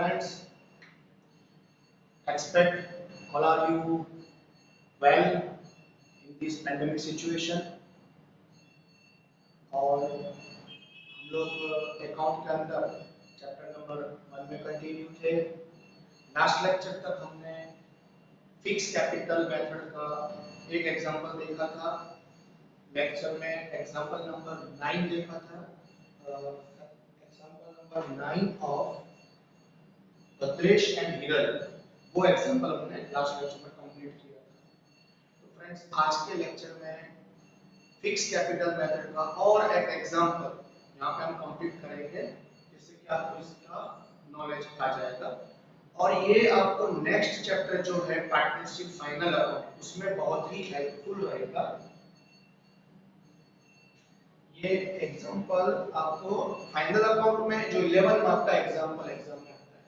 friends, expect all are you well in this pandemic situation। और हम लोग account के अंदर चैप्टर नंबर 1 में कंटिन्यू थे। लास्ट लेक्चर तक हमने फिक्स कैपिटल मेथड का एक एग्जांपल देखा था। लेक्चर में एग्जांपल नंबर 9 देखा था। Example number 9 of Bhadresh and Hiral, वो एग्जांपल हमने लास्ट लेक्चर में कंप्लीट किया था। तो फ्रेंड्स, आज के लेक्चर में फिक्स कैपिटल मेथड का और एक एग्जांपल यहाँ पे हम कंप्लीट करेंगे, जिससे कि आपको इसका नॉलेज आ जाएगा। और ये आपको नेक्स्ट चैप्टर जो है पार्टनरशिप फाइनल अकाउंट, उसमें बहुत ही हेल्पफुल रहेगा। ये एग्जांपल आपको फाइनल अकाउंट में जो 11 मार्क का एग्जांपल एग्जाम में आता है,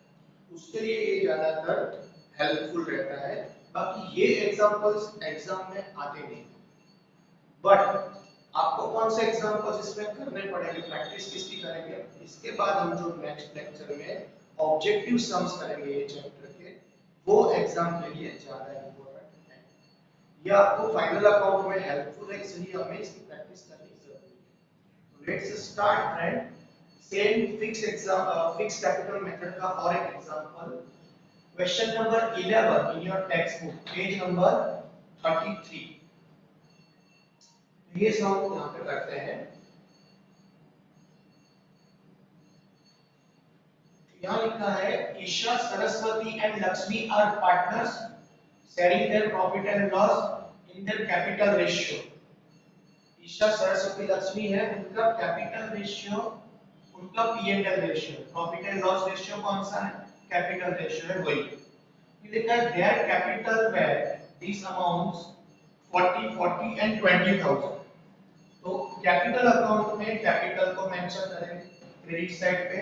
उसके लिए ये ज्यादातर हेल्पफुल रहता है। बाकी ये एग्जांपल्स एग्जाम में आते नहीं, बट आपको कौन से एग्जांपल्स इसमें करने पड़ेंगे, प्रैक्टिस किसकी करेंगे, इसके बाद हम जो नेक्स्ट लेक्चर में ऑब्जेक्टिव सम्स करेंगे ये चैप्टर के, वो एग्जाम के लिए ज्यादा इंपॉर्टेंट है। ये आपको फाइनल अकाउंट में हेल्पफुल है, इसलिए हमें इसकी प्रैक्टिस करनी जरूरी है। तो let's start friend. Same fix capital method का और एक example, question number 11 in your text book, page number 33। ये सब यहाँ पे करते हैं। यहाँ लिखा है Isha, Saraswati and Lakshmi are partners sharing their profit and loss in their capital ratio. Isha, Saraswati, Lakshmi है, उनका कैपिटल रेशियो, उनका P and L ratio, profit and loss ratio कौन सा है, कैपिटल रेशियो है वही। ये लिखा है their capital where this amounts 40, 40 and 20,000। तो कैपिटल अकाउंट में कैपिटल को मेंशन करेंगे क्रेडिट साइड पे,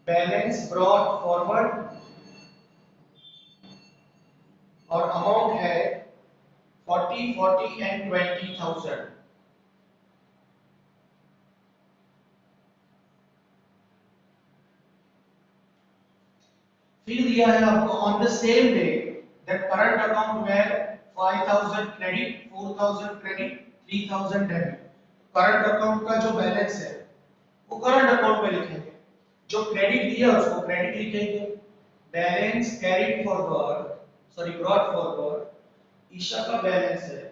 बैलेंस ब्रॉट फॉरवर्ड और अमाउंट है 40, 40 एंड 20,000। फिर दिया है आपको on the same day that current account where 5,000 credit, 4,000 credit, 3,000 debit. Current account का जो बैलेंस है वो करंट अकाउंट में लिखेंगे, जो क्रेडिट दिया उसको क्रेडिट लिखेंगे। Balance carried forward, sorry brought forward, Isha का बैलेंस है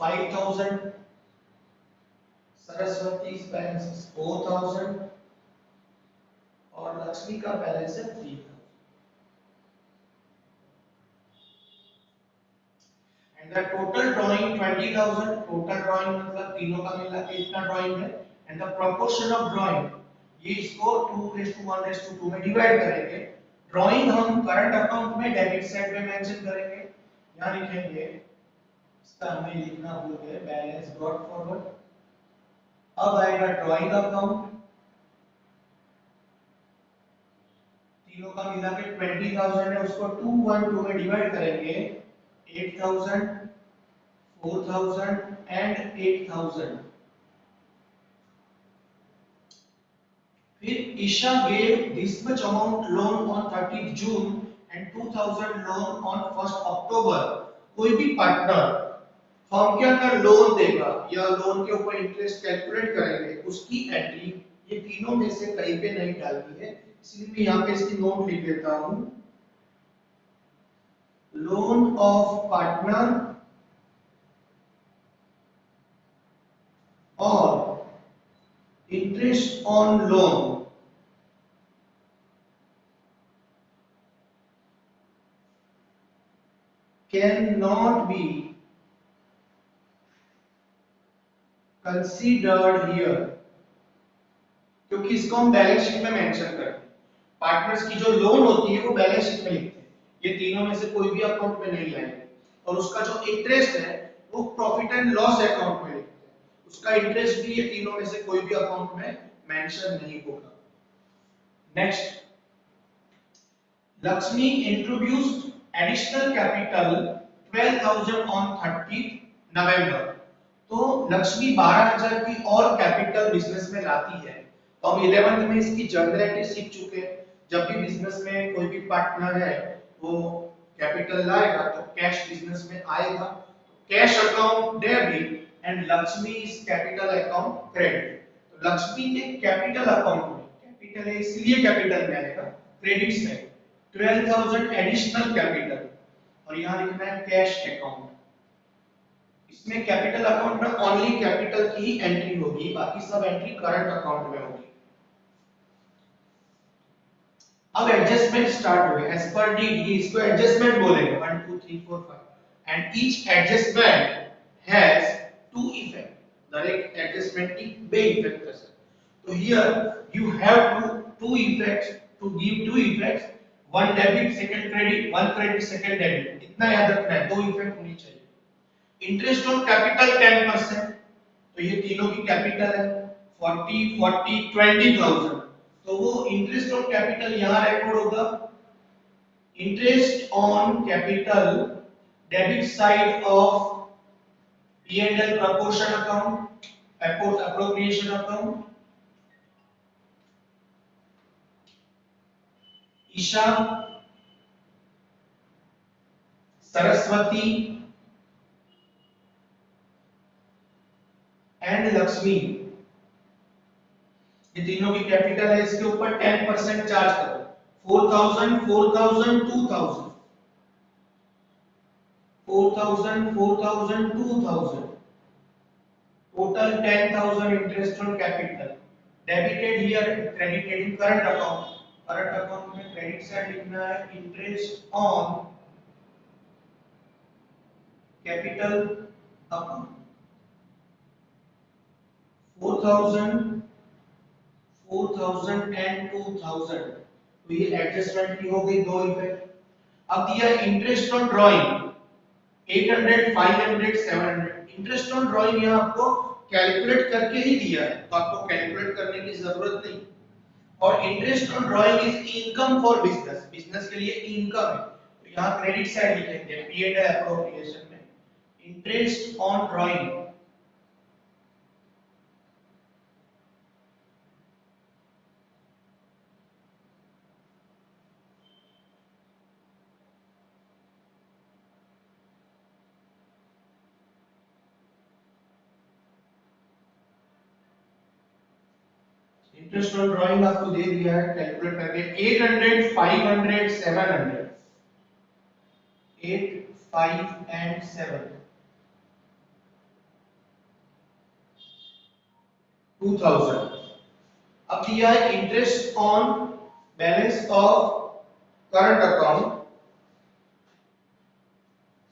5,000, सरस्वती बैलेंस 4,000 और लक्ष्मी का बैलेंस है 3,000। And the total drawing 20,000, total drawing मतलब तीनों का मिला के इतना ड्राइंग है। And the proportion of drawing, ये इसको 2:1:2 में डिवाइड करेंगे। ड्राइंग हम करंट अकाउंट में डेबिट साइड में मेंशन करेंगे, यहां लिखेंगे, इसका हमें लिखना भूल गए, बैलेंस ब्रॉट फॉरवर्ड। अब आएगा ड्राइंग अकाउंट, तीनों का मिला के 20,000 है, उसको 2:1:2 में डिवाइड करेंगे, 8,000, 4,000 एंड 8,000। फिर Isha gave this much amount loan on 30th June and 2,000 loan on 1st October। कोई भी पार्टनर फर्म के अंदर लोन देगा या लोन के ऊपर इंटरेस्ट कैलकुलेट करेंगे, उसकी एंट्री ये तीनों में से कहीं पे नहीं डालनी है, इसलिए मैं यहाँ पे इसकी नोट लिख देता हूँ। लोन ऑफ पार्टनर और interest on loan cannot be considered here, क्योंकि इसको हम बैलेंस शीट में मेंशन करते हैं। पार्टनर्स की जो लोन होती है वो बैलेंस शीट में लिखते हैं, ये तीनों में से कोई भी अकाउंट में नहीं आएंगे। और उसका जो इंटरेस्ट है वो प्रॉफिट एंड लॉस अकाउंट में लिखते हैं, उसका इंटरेस्ट भी ये तीनों में से कोई भी अकाउंट में मेंशन नहीं होगा। Next, Lakshmi introduced additional capital 12,000 on 30th November। तो लक्ष्मी 12,000 की और कैपिटल बिजनेस में लाती है। तो हम 11th में इसकी जर्नल एंट्री सीख चुके हैं। जब भी बिजनेस में कोई भी पार्टनर है वो कैपिटल लाएगा तो कैश बिजनेस में आएगा, cash account debit and Lakshmi is capital account credit. तो लक्ष्मी के कैपिटल अकाउंट में, कैपिटल है इसलिए कैपिटल में आएगा, क्रेडिट्स में 12,000 एडिशनल कैपिटल, और यहां लिखना है कैश अकाउंट। इसमें कैपिटल अकाउंट में ओनली कैपिटल की ही एंट्री होगी, बाकी सब एंट्री करंट अकाउंट में होगी। अब एडजस्टमेंट स्टार्ट हुए एज पर डी, इसको एडजस्टमेंट बोलेंगे 1 2 3 4 5 and each adjustment has two effect, दरेक एडजस्टमेंट की बे इफेक्ट है। तो here you have two effects to give two effects, one debit second credit, one credit second debit, इतना याद रखना है, दो इफेक्ट होनी चाहिए। इंटरेस्ट ऑन कैपिटल 10%, तो ये तीनों की कैपिटल है 40 40 20,000, तो वो इंटरेस्ट ऑन कैपिटल यहां रिकॉर्ड होगा। Interest on capital debit side of P&L proportion account, appropriation account. Isha, Saraswati and Lakshmi, ये तीनों की कैपिटल है, इसके ऊपर 10% चार्ज करो, 4,000 4,000 2,000 4,000 4,000 2,000, total 10,000 interest on capital debited here, credited in current account। Current account में क्रेडिट साइड लिखना है interest on capital account 4,000 4,000 and 2,000, तो ये एडजस्टमेंट की हो गई, दो इफेक्ट। अब दिया interest on drawing 800 500 700, interest on drawing यहां आपको कैलकुलेट करके ही दिया है, तो आपको कैलकुलेट करने की जरूरत नहीं। और interest on drawing is income for business, business के लिए इनकम है, तो यहां क्रेडिट साइड लिखेंगे P&L एप्रोप्रिएशन में interest on drawing. Interest on drawing आपको दे दिया है कैलकुलेट करके 800 500 700, 8 5 एंड 7 2000। अब दिया है interest on balance of current account,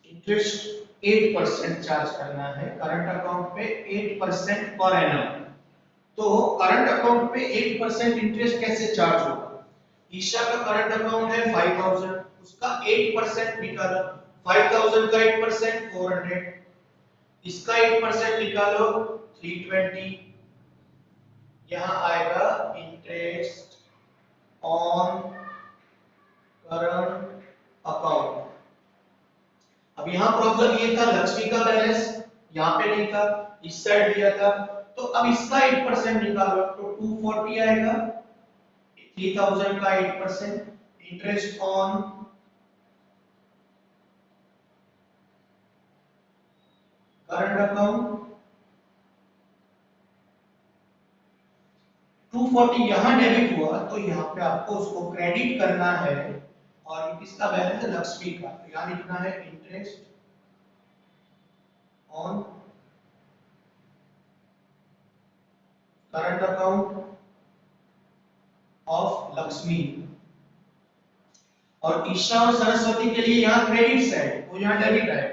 interest 8% charge करना है करंट अकाउंट पे 8% पर एनम। तो करंट अकाउंट पे 8% इंटरेस्ट कैसे चार्ज होगा? ईशा का करंट अकाउंट है 5000, उसका 8% निकालो, 5000 का 8% 400, इसका 8% निकालो 320, यहां आएगा इंटरेस्ट ऑन करंट अकाउंट। अब यहां प्रॉब्लम ये था लक्ष्मी का बैलेंस यहां पे नहीं था, इस साइड दिया था, तो अब इसका 8% निकालो तो 240 आएगा, 3000 का 8% इंटरेस्ट ऑन करंट अकाउंट 240 यहां डेबिट हुआ, तो यहां पे आपको उसको क्रेडिट करना है, और किसका बैलेंस है? लक्ष्मी का, तो यहां लिखना है interest on current account of Lakshmi. और ईशा और सरस्वती के लिए यहां क्रेडिट है, वो यहां डेबिट है,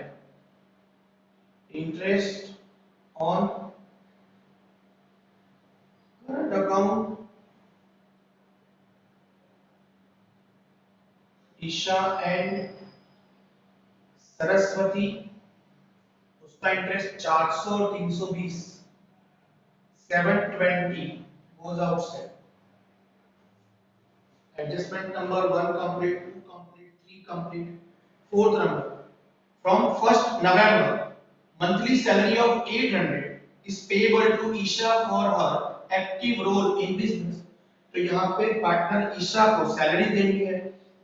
interest on current account Isha and Saraswati, उसका इंटरेस्ट 400 और 320, 720 goes outside। Adjustment number 1 complete, 2 complete, 3 complete, 4th number, from 1st November monthly salary of 800 is payable to Isha for her active role in business। तो यहाँ पे partner Isha को salary देनी है।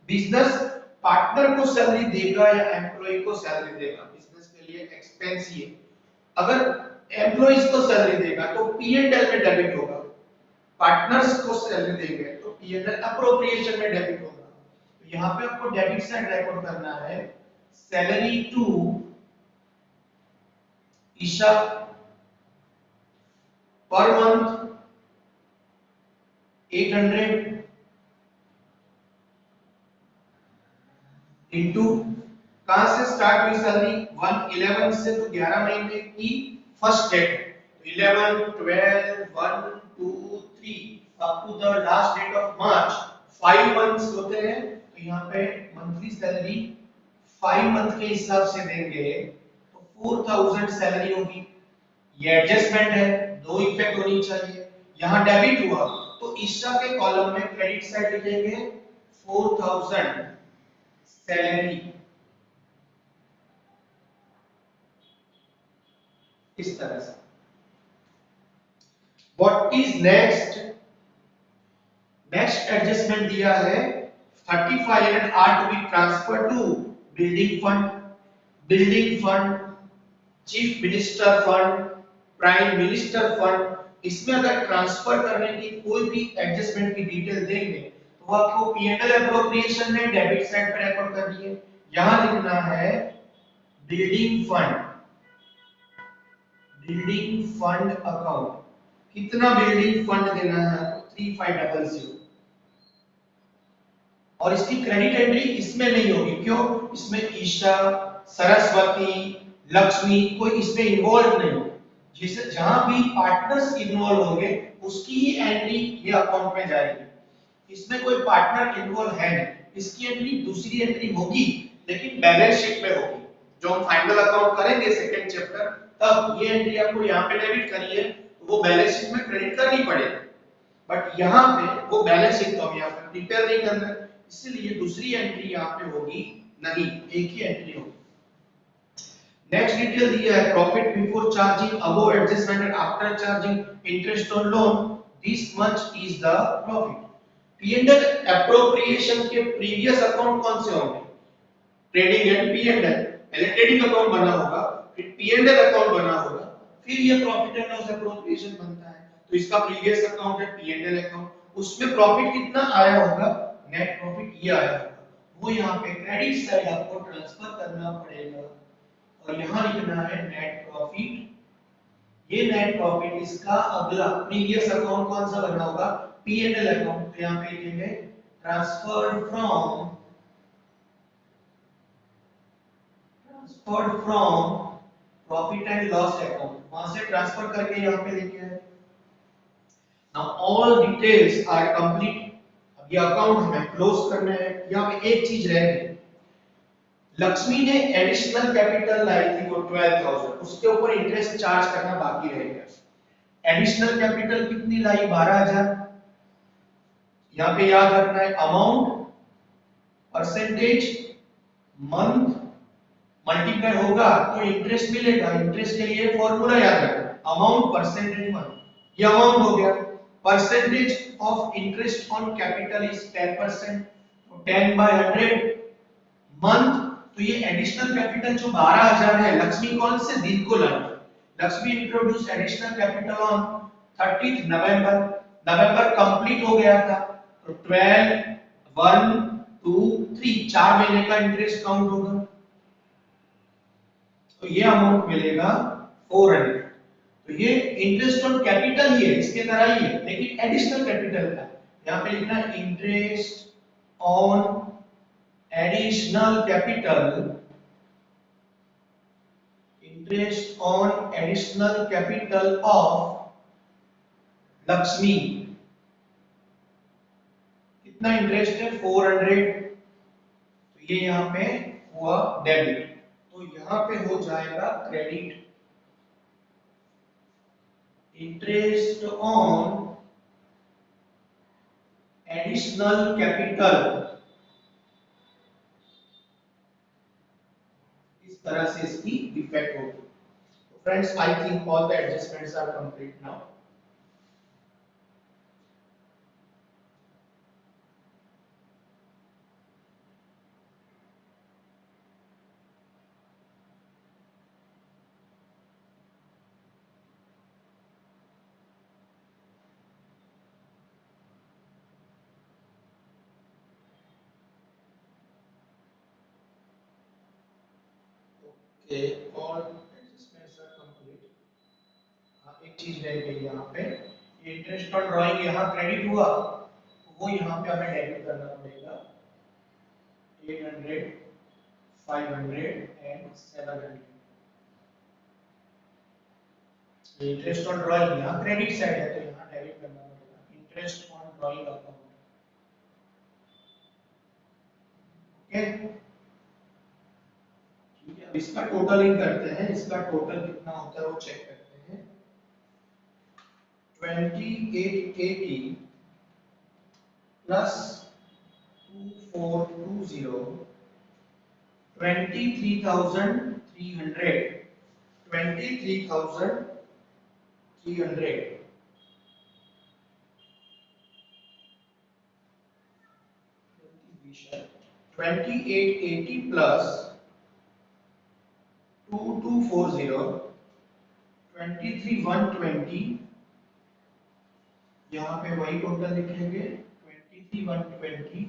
Business partner को salary देगा या एम्प्लॉय को सैलरी देगा? बिजनेस के लिए एक्सपेंस ही है। अगर एम्प्लॉइज को सैलरी देगा तो P&L में डेबिट होगा, पार्टनर्स को सैलरी देंगे तो P&L अप्रोप्रिएशन में डेबिट होगा। तो यहाँ पे आपको डेबिट साइड रिकॉर्ड करना है, salary to Isha per month 800 into कहां से स्टार्ट हुई सैलरी 111 से, तो 11 महीने की first date 11 12 1 2 3 up to the last date of March 5 months होते हैं। तो यहाँ पे मंथली सैलरी 5 मंथ के हिसाब से देंगे तो 4000 सैलरी होगी। ये एडजस्टमेंट है, दो इफेक्ट होनी चाहिए। यहाँ डेबिट हुआ तो ईशा के कॉलम में क्रेडिट साइड लिखेंगे 4000 सैलरी, इस तरह से। What is next? Next adjustment दिया है 3500 are to be transfer to building fund. Building fund, chief minister fund, prime minister fund, इसमें अगर ट्रांसफर करने की कोई भी एडजस्टमेंट की डिटेल देंगे तो वो आपको P&L एप्रोप्रिएशन में डेबिट साइड पर रिकॉर्ड करनी है। यहां लिखना है building fund, building fund account. कितना बिल्डिंग फंड देना है आपको? 3500। और इसकी क्रेडिट एंट्री इसमें नहीं होगी, क्यों? इसमें ईशा, सरस्वती, लक्ष्मी कोई इसमें इन्वॉल्व नहीं। जिसे जहां भी पार्टनर्स इन्वॉल्व होंगे उसकी ही एंट्री ये अकाउंट में जाएगी। इसमें कोई पार्टनर इन्वॉल्व है नहीं, इसकी एंट्री दूसरी एंट्री होगी लेकिन बैलेंस शीट में होगी। जो हम फाइनल अकाउंट करेंगे सेकंड चैप्टर, तब ये एंट्री आपको यहाँ पे डेबिट करनी है तो वो बैलेंस शीट में क्रेडिट करनी पड़ेगी। बट यहाँ पे वो बैलेंस शीट तो हम यहाँ पे प्रिपेयर नहीं कर रहे, इसलिए दूसरी एंट्री यहाँ पे होगी नहीं, एक ही एंट्री होगी। नेक्स्ट डिटेल दिया है profit before charging above adjustment and after charging interest on loan, this much is the profit. P&L appropriation के प्रीवियस अकाउंट कौन से होंगे? Trading and P&L। पहले ट्रेडिंग अकाउंट बना होगा, फिर P&L अकाउंट बना होगा, फिर ये प्रॉफिट एंड लॉस एप्रोप्रिएशन बनता है। तो इसका प्रीवियस अकाउंट है P&L अकाउंट, उसमें प्रॉफिट कितना आया होगा? नेट प्रॉफिट ये आया होगा, वो यहाँ पे क्रेडिट साइड आपको ट्रांसफर करना पड़ेगा और यहाँ लिखना है नेट प्रॉफिट। ये नेट प्रॉफिट इसका अगला प्रीवियस अकाउंट कौन सा बना होगा? P&L account. तो यहाँ पे लिखेंगे transferred from profit and loss account, वहां से ट्रांसफर करके यहाँ पे लिखे हैं। Now all details are complete. अब ये अकाउंट हमें क्लोज करना है। यहाँ पे एक चीज रह गई, लक्ष्मी ने एडिशनल कैपिटल लाई थी वो 12000, उसके ऊपर इंटरेस्ट चार्ज करना बाकी रह गया। एडिशनल कैपिटल कितनी लाई? 12000। यहाँ पे याद रखना है अमाउंट, परसेंटेज, मंथ मल्टीप्लाई होगा तो इंटरेस्ट मिलेगा। इंटरेस्ट के लिए फॉर्मूला याद रखना, अमाउंट परसेंटेज मंथ। ये अमाउंट हो गया। Percentage of interest on capital is 10%, तो 10/100। मंथ, तो ये एडिशनल कैपिटल जो 12000 है, लक्ष्मी कौन से दिन को लाई? Lakshmi introduce additional capital on 30 November. नवंबर कंप्लीट हो गया था, तो 12 1 2 3 4 महीने का इंटरेस्ट काउंट होगा, तो ये अमाउंट मिलेगा 400। तो ये इंटरेस्ट ऑन कैपिटल ही है, इसके तरह ही है लेकिन एडिशनल कैपिटल का। यहाँ पे लिखना है interest on additional capital, interest on additional capital of Lakshmi. कितना इंटरेस्ट है? 400। तो ये यहाँ पे हुआ डेबिट, तो यहाँ पे हो जाएगा credit. Interest on additional capital, इस तरह से इसकी इफेक्ट होगी। तो friends, I think all the adjustments are complete now. Okay, all adjustments are complete. हाँ, एक चीज रह गई यहाँ पे, ये इंटरेस्ट ऑन ड्राइंग यहाँ क्रेडिट हुआ, तो वो यहाँ पे हमें डेबिट करना पड़ेगा। 800, 500 एंड 700। इंटरेस्ट ऑन ड्राइंग यहाँ क्रेडिट साइड है, तो यहाँ डेबिट करना पड़ेगा interest on drawing account. Okay, ठीक है। अब इसका टोटलिंग करते हैं, इसका टोटल कितना होता है वो चेक करते हैं। 2880 प्लस 2420, 23,300, 23,300। 2880 प्लस 2240, 23,120। यहाँ पे वही टोटल लिखेंगे 23,120।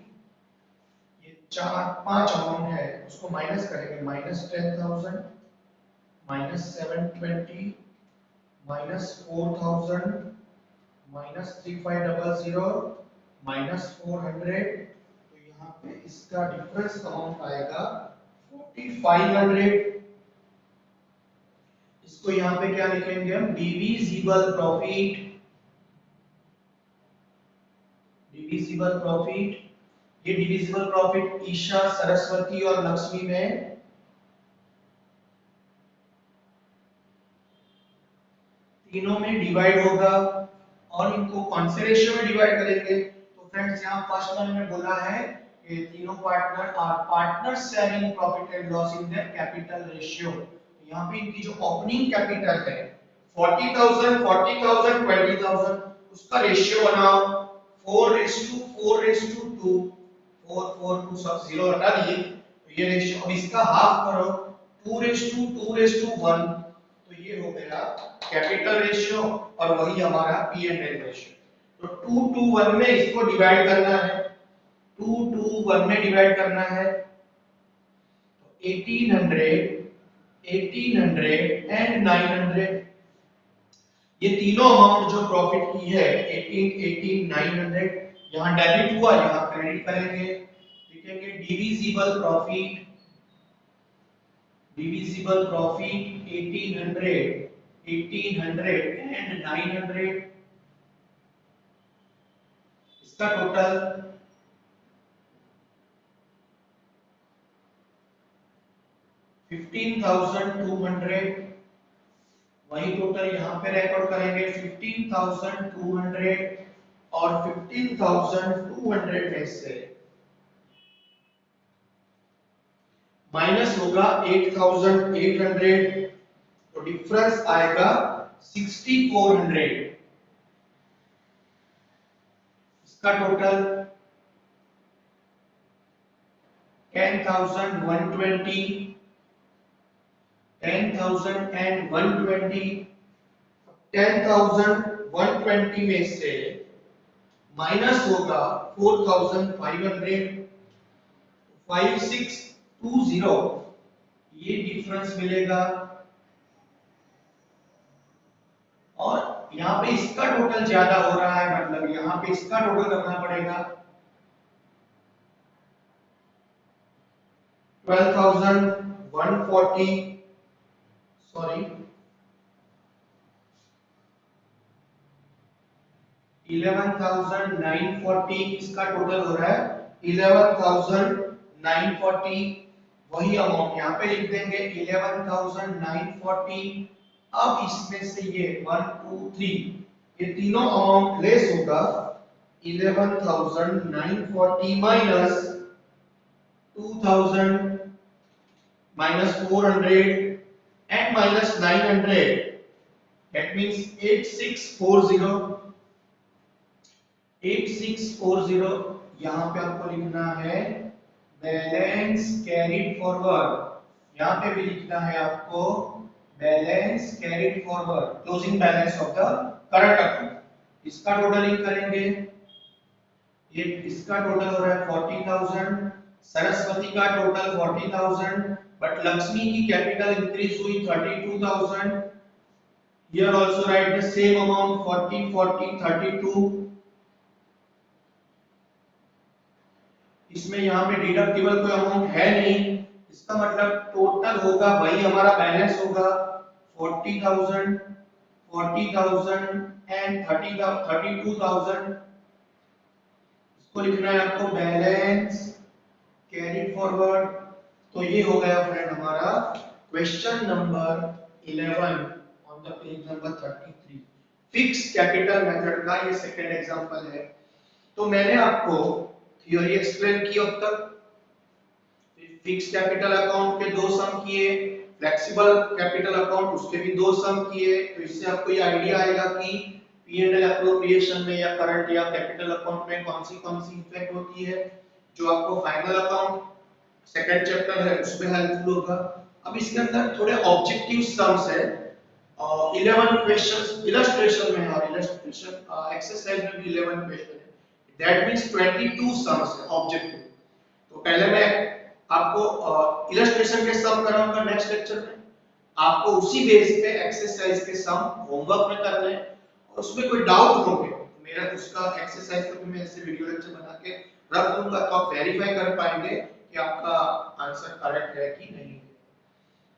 ये चार पांच अमाउंट है, उसको माइनस करेंगे। -10,000, -720, -4,000, -3500, -400। तो यहाँ पे इसका डिफरेंस अमाउंट आएगा 4500। इसको यहाँ पे क्या लिखेंगे हम? Divisible profit. डिविजिबल प्रॉफिट, ये डिविजिबल प्रॉफिट ईशा, सरस्वती और लक्ष्मी में तीनों में डिवाइड होगा। और इनको कौन से रेशियो में डिवाइड करेंगे? तो फ्रेंड्स यहाँ फर्स्ट वन में बोला है कि तीनों partner are partner sharing profit and loss in their capital ratio. यहाँ पे इनकी जो ओपनिंग कैपिटल है 40,000, 40,000, 20,000, उसका रेशियो बनाओ 4:4:2। 4 4 2 सब 0 हटा दिए, तो ये रेशियो। अब इसका हाफ करो 2:2:1, तो ये हो गया कैपिटल रेशियो। और वही हमारा पी एंड एल रेशियो। तो 2 to 1 में इसको डिवाइड करना है, 2 to 1 में डिवाइड करना है। तो 1800, 1800 एंड 900, ये तीनों अमाउंट जो प्रॉफिट की है 18, 18, 900, यहाँ डेबिट हुआ, यहाँ क्रेडिट करेंगे। लिखेंगे divisible profit, divisible profit 1800, 1800 and 900। इसका टोटल 15,200। वही टोटल यहाँ पे रिकॉर्ड करेंगे 15,200। और 15,200 में से माइनस होगा 8,800, तो डिफरेंस आएगा 6,400। इसका टोटल 10,120, 10,120। 10,120 में से माइनस होगा 4,500, 5,620, ये डिफरेंस मिलेगा। और यहाँ पे इसका टोटल ज्यादा हो रहा है, मतलब यहाँ पे इसका टोटल करना पड़ेगा 12,140, सॉरी 11,940। इसका टोटल हो रहा है 11,940। वही अमाउंट यहाँ पे लिख देंगे 11,940। अब इसमें से ये 1 2 3 ये तीनों अमाउंट लेस होगा। 11,940 minus 2,000 minus 400 and minus 900, that means 8640। 8640 यहाँ पे आपको लिखना है बैलेंस कैरिड फॉरवर्ड। यहाँ पे भी लिखना है आपको balance carried forward, closing balance of the current account. इसका टोटलिंग करेंगे, ये इसका टोटल हो रहा है 40,000, सरस्वती का टोटल 40,000, बट लक्ष्मी की कैपिटल इंक्रीज हुई 32,000. Here also write the same amount 40, 40, 32. इसमें यहाँ पे डिडक्टिबल कोई अमाउंट है नहीं, इसका मतलब टोटल होगा वही हमारा बैलेंस होगा 40,000, 40,000 एंड 32,000. इसको लिखना है आपको बैलेंस कैरी फॉरवर्ड. तो ये हो गया फ्रेंड हमारा question number 11 on the page number 33. Fix capital method का ये सेकंड एग्जांपल है. तो मैंने आपको थ्योरी एक्सप्लेन की अब तक. फिक्स कैपिटल अकाउंट के दो सम किए, फ्लेक्सिबल कैपिटल अकाउंट उसके भी दो सम किए. तो इससे आपको ये आइडिया आएगा कि P&L एप्रोप्रिएशन में या करंट या कैपिटल अकाउंट में कौन सी इफेक्ट होती है, जो आपको फाइनल अकाउंट सेकंड चैप्टर है उसमें हेल्पफुल होगा. अब इसके अंदर थोड़े ऑब्जेक्टिव सम्स है. 11 क्वेश्चंस इलस्ट्रेशन में है और इलस्ट्रेशन एक्सरसाइज में भी 11 क्वेश्चन है. दैट मींस 22 सम्स है ऑब्जेक्टिव. तो पहले मैं आपको इलस्ट्रेशन के सम कराऊंगा नेक्स्ट लेक्चर में. आपको उसी बेस पे एक्सरसाइज के सम होमवर्क में करने हैं और उसमें कोई डाउट होंगे तो मेरा उसका एक्सरसाइज को भी मैं ऐसे वीडियो लेक्चर बना के रख दूंगा, तो आप वेरीफाई कर पाएंगे कि आपका आंसर करेक्ट है कि नहीं.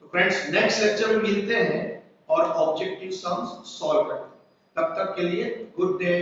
तो फ्रेंड्स नेक्स्ट लेक्चर में मिलते हैं और ऑब्जेक्टिव सम्स सॉल्व करते हैं. तब तक के लिए गुड डे.